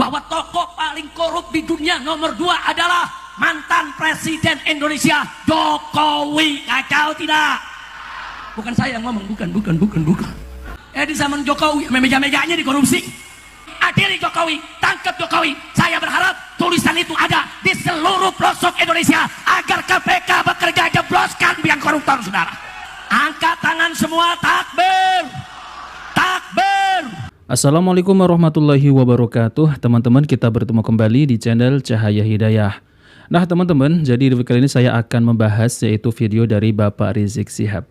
bahwa tokoh paling korup di dunia nomor 2 adalah mantan Presiden Indonesia Jokowi. Kacau tidak? Bukan saya yang ngomong, bukan. Di zaman Jokowi, meja-mejanya dikorupsi. Adili Jokowi, tangkap Jokowi. Saya berharap tulisan itu ada di seluruh pelosok Indonesia agar KPK bekerja, jebloskan biang koruptor, saudara. Angkat tangan semua, takbir, takbir. Assalamualaikum warahmatullahi wabarakatuh. Teman-teman, kita bertemu kembali di channel Cahaya Hidayah. Nah teman-teman, jadi di video kali ini saya akan membahas yaitu video dari Bapak Rizik Syihab.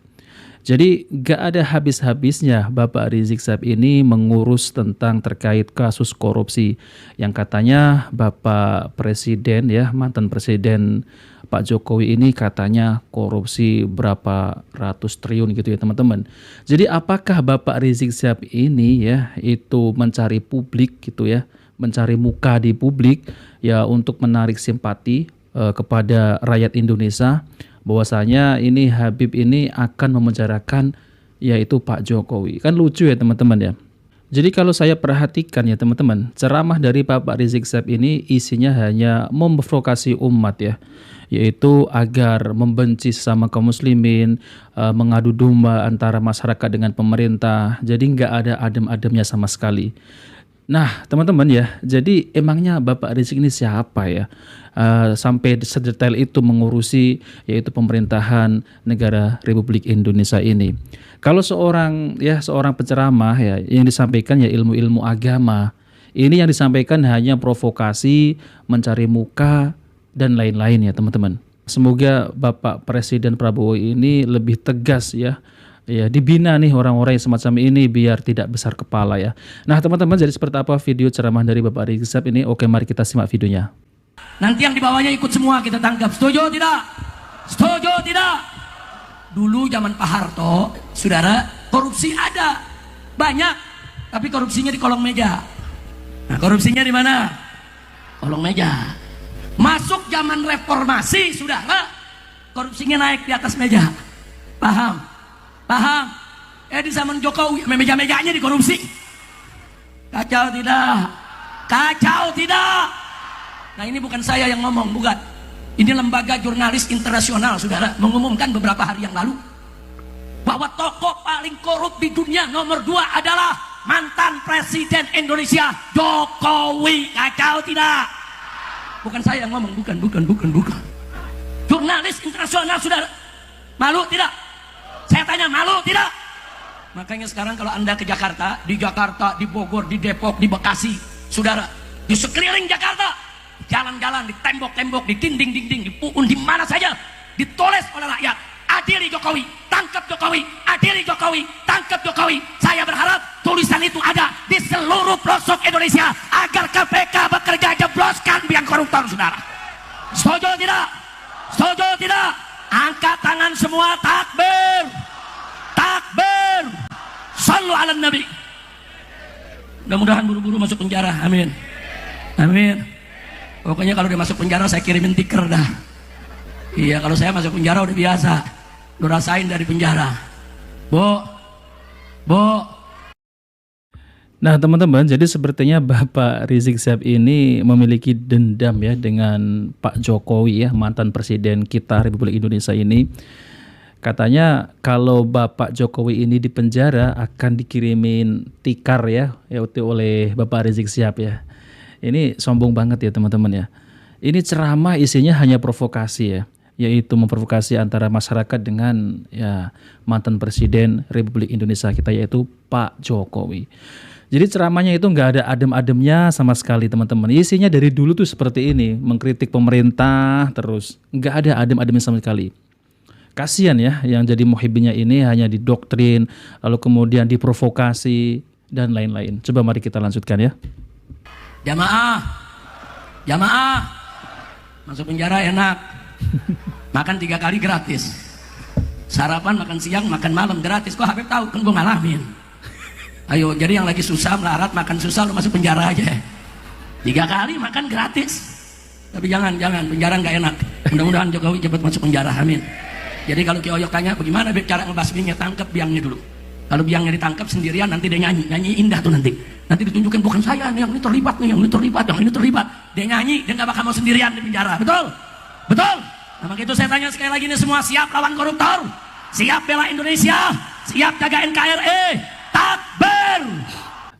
Jadi gak ada habis-habisnya Bapak Rizik Syihab ini mengurus tentang terkait kasus korupsi yang katanya Bapak Presiden ya, mantan Presiden Pak Jokowi ini katanya korupsi berapa ratus triliun gitu ya teman-teman. Jadi apakah Bapak Rizik Syihab ini ya itu mencari publik gitu ya, mencari muka di publik ya untuk menarik simpati kepada rakyat Indonesia bahwasanya ini Habib ini akan memenjarakan yaitu Pak Jokowi. Kan lucu ya teman-teman ya. Jadi kalau saya perhatikan ya teman-teman, ceramah dari Bapak Rizik Syihab ini isinya hanya memprovokasi umat ya, yaitu agar membenci sesama kaum muslimin, mengadu domba antara masyarakat dengan pemerintah. Jadi nggak ada adem-ademnya sama sekali. Nah teman-teman ya, jadi emangnya Bapak Rizik ini siapa ya? Sampai sedetail itu mengurusi yaitu pemerintahan negara Republik Indonesia ini. Kalau seorang penceramah ya yang disampaikan ya ilmu-ilmu agama, ini yang disampaikan hanya provokasi, mencari muka dan lain-lain ya teman-teman. Semoga Bapak Presiden Prabowo ini lebih tegas ya dibina nih orang-orang yang semacam ini biar tidak besar kepala ya. Nah teman-teman, jadi seperti apa video ceramah dari Bapak Rizik Syihab ini? Oke, mari kita simak videonya. Nanti yang di bawahnya ikut semua kita tangkap. Setuju tidak? Setuju tidak? Dulu zaman Pak Harto, saudara, korupsi ada banyak, tapi korupsinya di kolong meja. Nah, korupsinya di mana? Kolong meja. Masuk zaman reformasi, saudara, korupsinya naik di atas meja. Paham? Paham? Di zaman Jokowi, meja-mejanya dikorupsi. Kacau tidak? Kacau tidak? Nah ini bukan saya yang ngomong, bukan. Ini lembaga jurnalis internasional, saudara, mengumumkan beberapa hari yang lalu bahwa tokoh paling korup di dunia nomor 2 adalah mantan Presiden Indonesia Jokowi. Kacau tidak? Bukan saya yang ngomong, bukan. Jurnalis internasional, saudara. Malu tidak? Saya tanya, malu tidak? Makanya sekarang kalau Anda ke Jakarta, di Bogor, di Depok, di Bekasi, saudara, di sekeliling Jakarta, jalan-jalan, di tembok-tembok, di dinding-dinding, di puun, di mana saja ditulis oleh rakyat, adili Jokowi, tangkap Jokowi, adili Jokowi, tangkap Jokowi. Saya berharap tulisan itu ada di seluruh pelosok Indonesia agar KPK bekerja, jebloskan biang koruptor, saudara. Setuju tidak? Setuju tidak? Angkat tangan semua, takbir, takbir, sallu ala nabi. Mudah-mudahan buru-buru masuk penjara, amin, amin. Pokoknya kalau dia masuk penjara saya kirimin tiker dah. Iya, kalau saya masuk penjara udah biasa, udah rasain dari penjara. Bo. Nah teman-teman, jadi sepertinya Bapak Rizik Syihab ini memiliki dendam ya dengan Pak Jokowi ya, mantan Presiden kita Republik Indonesia ini. Katanya kalau Bapak Jokowi ini di penjara akan dikirimin tikar ya oleh Bapak Rizik Syihab ya. Ini sombong banget ya teman-teman ya. Ini ceramah isinya hanya provokasi ya, yaitu memprovokasi antara masyarakat dengan ya mantan Presiden Republik Indonesia kita yaitu Pak Jokowi. Jadi ceramahnya itu nggak ada adem-ademnya sama sekali teman-teman. Isinya dari dulu tuh seperti ini, mengkritik pemerintah terus, nggak ada adem-ademnya sama sekali. Kasian ya yang jadi muhibinnya ini hanya didoktrin, lalu kemudian diprovokasi dan lain-lain. Coba mari kita lanjutkan ya. Jamaah, masuk penjara enak, makan 3 kali gratis, sarapan, makan siang, makan malam gratis. Kok Habib tahu? Kan gue ngalamin. Ayo, jadi yang lagi susah melarat makan susah, lu masuk penjara aja. 3 kali makan gratis. Tapi jangan, penjara nggak enak. Mudah-mudahan Jokowi cepat masuk penjara, amin. Jadi kalau Ki Oyok tanya, bagaimana cara ngebasminya, tangkap biangnya dulu. Kalau biangnya ditangkap sendirian nanti dia nyanyi indah tuh nanti. Nanti ditunjukin bukan saya nih, yang ini terlibat nih, yang ini terlibat, yang ini terlibat. Dia nyanyi, dia nggak bakal mau sendirian di penjara. Betul? Betul? Nah, maka itu saya tanya sekali lagi nih, semua siap lawan koruptor? Siap bela Indonesia? Siap jaga NKRI? Takbir!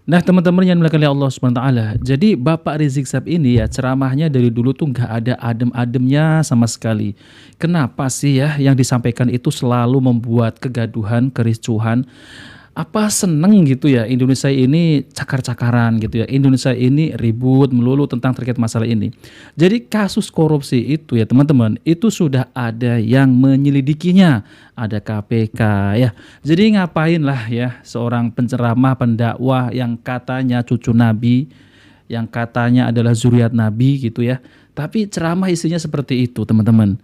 Nah teman-teman yang dimuliakan oleh Allah SWT, jadi Bapak Rizik Syihab ini ya ceramahnya dari dulu tuh nggak ada adem-ademnya sama sekali. Kenapa sih ya yang disampaikan itu selalu membuat kegaduhan, kericuhan? Apa seneng gitu ya Indonesia ini cakar-cakaran gitu ya, Indonesia ini ribut melulu tentang terkait masalah ini. Jadi kasus korupsi itu ya teman-teman, itu sudah ada yang menyelidikinya, ada KPK ya. Jadi ngapain lah ya seorang penceramah, pendakwah yang katanya cucu Nabi, yang katanya adalah zuriat Nabi gitu ya, tapi ceramah isinya seperti itu teman-teman.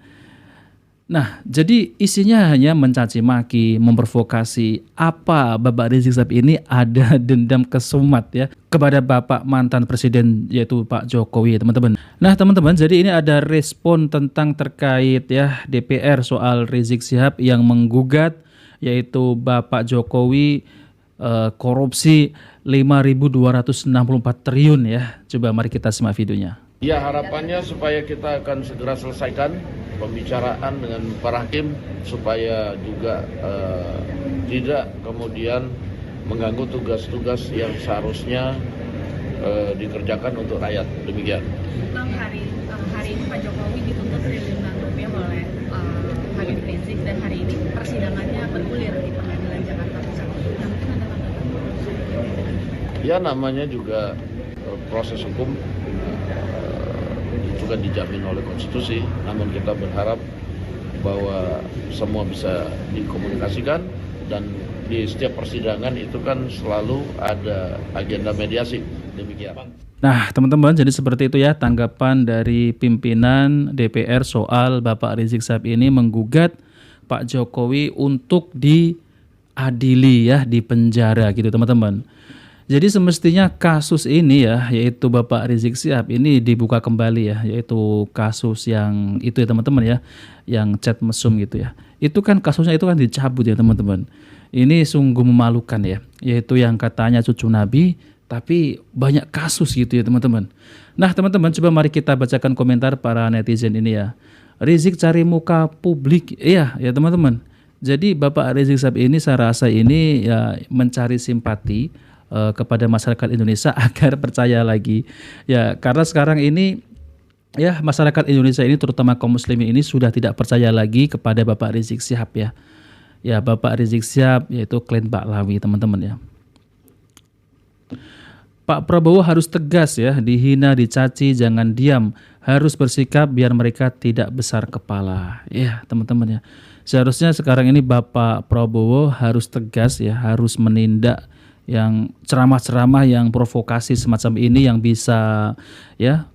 Nah, jadi isinya hanya mencaci maki, memprovokasi. Apa Bapak Rizik Syihab ini ada dendam kesumat ya kepada Bapak mantan presiden yaitu Pak Jokowi, teman-teman. Nah, teman-teman, jadi ini ada respon tentang terkait ya DPR soal Rizik Syihab yang menggugat yaitu Bapak Jokowi korupsi 5.264 triliun ya. Coba mari kita simak videonya. Ya, harapannya supaya kita akan segera selesaikan pembicaraan dengan para hakim supaya juga tidak kemudian mengganggu tugas-tugas yang seharusnya dikerjakan untuk rakyat. Demikian. Bang, hari ini Pak Jokowi dituntut triliunan rupiah oleh Habib Rizik dan hari ini persidangannya bergulir di Pengadilan Jakarta Pusat. Nah, mungkin ada tanggapan? Ya, namanya juga proses hukum itu kan dijamin oleh konstitusi, namun kita berharap bahwa semua bisa dikomunikasikan dan di setiap persidangan itu kan selalu ada agenda mediasi. Demikian. Nah teman-teman, jadi seperti itu ya tanggapan dari pimpinan DPR soal Bapak Rizik Syihab ini menggugat Pak Jokowi untuk diadili ya, di penjara gitu teman-teman. Jadi semestinya kasus ini ya, yaitu Bapak Rizik Syihab ini dibuka kembali ya, yaitu kasus yang itu ya teman-teman ya, yang chat mesum gitu ya. Itu kan kasusnya itu kan dicabut ya teman-teman. Ini sungguh memalukan ya, yaitu yang katanya cucu Nabi, tapi banyak kasus gitu ya teman-teman. Nah teman-teman, coba mari kita bacakan komentar para netizen ini ya. Rizik cari muka publik, iya ya teman-teman. Jadi Bapak Rizik Syihab ini saya rasa ini ya mencari simpati kepada masyarakat Indonesia agar percaya lagi ya, karena sekarang ini ya masyarakat Indonesia ini terutama kaum muslimin ini sudah tidak percaya lagi kepada Bapak Rizik Syihab ya. Ya Bapak Rizik Syihab yaitu Klen Baklawi teman-teman ya. Pak Prabowo harus tegas ya, dihina, dicaci, jangan diam, harus bersikap biar mereka tidak besar kepala. Ya teman-teman ya, seharusnya sekarang ini Bapak Prabowo harus tegas ya, harus menindak yang ceramah-ceramah yang provokasi semacam ini yang bisa ya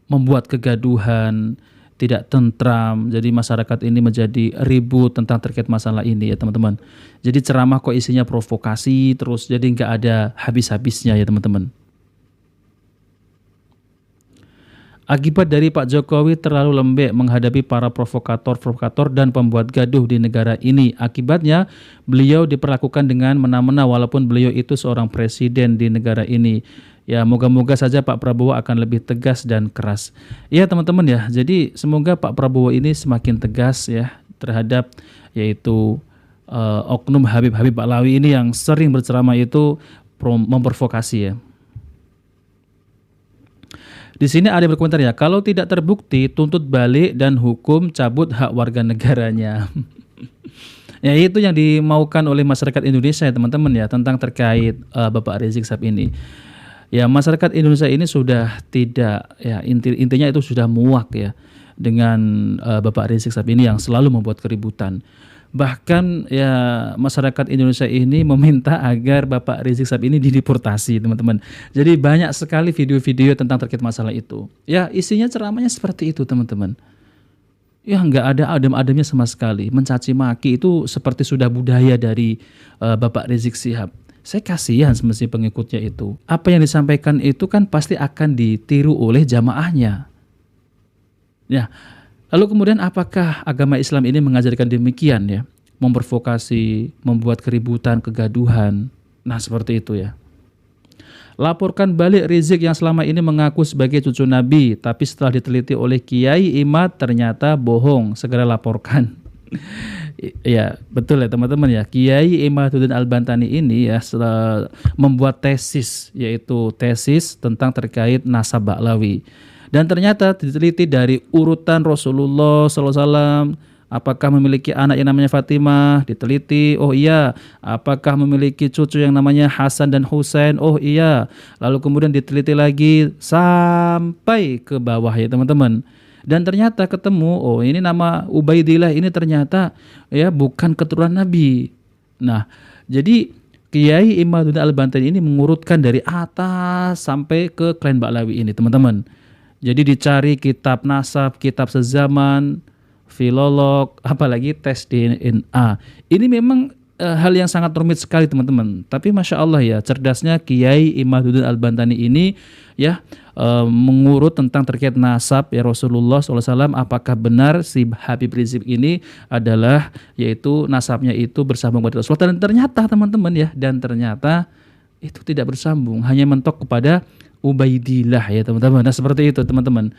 membuat kegaduhan, tidak tentram, jadi masyarakat ini menjadi ribut tentang terkait masalah ini ya teman-teman. Jadi ceramah kok isinya provokasi terus, jadi nggak ada habis-habisnya ya teman-teman. Akibat dari Pak Jokowi terlalu lembek menghadapi para provokator dan pembuat gaduh di negara ini. Akibatnya beliau diperlakukan dengan mena-mena walaupun beliau itu seorang presiden di negara ini. Ya moga-moga saja Pak Prabowo akan lebih tegas dan keras. Ya teman-teman ya, jadi semoga Pak Prabowo ini semakin tegas ya terhadap yaitu oknum Habib Baklawi ini yang sering berceramah itu memprovokasi ya. Di sini ada yang berkomentar ya, kalau tidak terbukti tuntut balik dan hukum cabut hak warga negaranya. Ya itu yang dimaukan oleh masyarakat Indonesia ya teman-teman ya, tentang terkait Bapak Rizik Syihab ini. Ya masyarakat Indonesia ini sudah tidak ya intinya itu sudah muak ya dengan Bapak Rizik Syihab ini yang selalu membuat keributan. Bahkan ya masyarakat Indonesia ini meminta agar Bapak Rizik Syihab ini dideportasi teman-teman. Jadi banyak sekali video-video tentang terkait masalah itu. Ya isinya ceramahnya seperti itu teman-teman. Ya nggak ada adem-ademnya sama sekali. Mencaci maki itu seperti sudah budaya dari Bapak Rizik Syihab. Saya kasihan semestinya pengikutnya itu. Apa yang disampaikan itu kan pasti akan ditiru oleh jamaahnya. Ya. Lalu kemudian apakah agama Islam ini mengajarkan demikian ya? memprovokasi, membuat keributan, kegaduhan. Nah, seperti itu ya. Laporkan balik Rizik yang selama ini mengaku sebagai cucu Nabi, tapi setelah diteliti oleh Kiai Imad ternyata bohong. Segera laporkan. Ya, betul ya teman-teman ya. Kiai Imaduddin Al-Bantani ini ya setelah membuat tesis, yaitu tesis tentang terkait nasab Ba'lawi. Dan ternyata diteliti dari urutan Rasulullah SAW. Apakah memiliki anak yang namanya Fatimah? Diteliti, oh iya. Apakah memiliki cucu yang namanya Hasan dan Husain? Oh iya. Lalu kemudian diteliti lagi sampai ke bawah ya teman-teman. Dan ternyata ketemu, oh ini nama Ubaidillah ini ternyata ya bukan keturunan Nabi. Nah, jadi Kiai Imaduddin Al-Bantani ini mengurutkan dari atas sampai ke klan Ba'lawi ini teman-teman. Jadi dicari kitab nasab, kitab sezaman, filolog, apalagi tes DNA. Ini memang hal yang sangat rumit sekali teman-teman. Tapi Masya Allah ya, cerdasnya Kiai Imaduddin Al-Bantani ini ya mengurut tentang terkait nasab ya Rasulullah SAW. Apakah benar si Habib Rizik ini adalah yaitu nasabnya itu bersambung kepada Rasulullah. Dan ternyata teman-teman ya, dan ternyata itu tidak bersambung, hanya mentok kepada Ubaidillah ya teman-teman. Nah seperti itu teman-teman.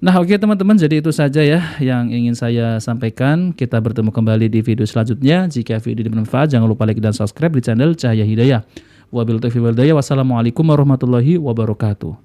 Nah oke teman-teman, jadi itu saja ya yang ingin saya sampaikan. Kita bertemu kembali di video selanjutnya. Jika video ini bermanfaat, jangan lupa like dan subscribe di channel Cahaya Hidayah. Wabillahi taufiq wal hidayah. Wassalamualaikum warahmatullahi wabarakatuh.